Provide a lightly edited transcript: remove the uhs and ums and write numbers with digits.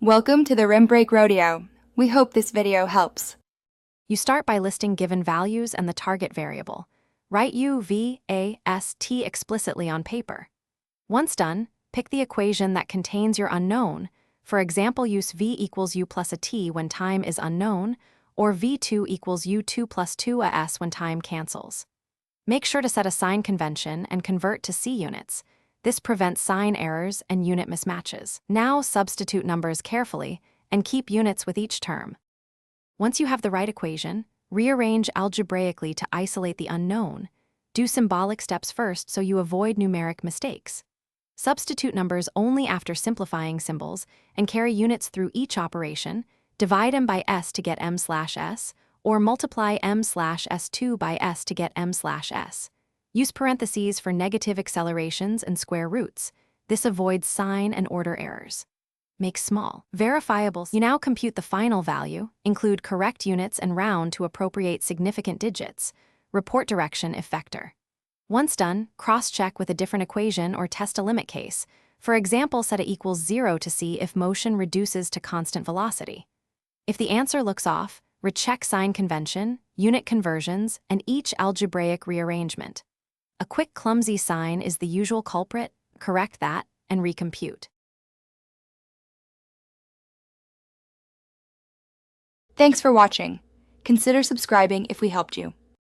Welcome to the Rim Break Rodeo. We hope this video helps. You start by listing given values and the target variable. Write U, V, A, S, T explicitly on paper. Once done, pick the equation that contains your unknown. For example, use V equals U plus a T when time is unknown, or V2 equals U2 plus 2 a S when time cancels. Make sure to set a sign convention and convert to C units. This prevents sign errors and unit mismatches. Now substitute numbers carefully and keep units with each term. Once you have the right equation, rearrange algebraically to isolate the unknown. Do symbolic steps first so you avoid numeric mistakes. Substitute numbers only after simplifying symbols and carry units through each operation. Divide m by s to get m/s, or multiply m/s2 by s to get m/s. Use parentheses for negative accelerations and square roots. This avoids sign and order errors. Make small, verifiables. You now compute the final value, include correct units and round to appropriate significant digits. Report direction if vector. Once done, cross-check with a different equation or test a limit case. For example, set a equals 0 to see if motion reduces to constant velocity. If the answer looks off, recheck sign convention, unit conversions, and each algebraic rearrangement. A quick clumsy sign is the usual culprit. Correct that and recompute. Thanks for watching. Consider subscribing if we helped you.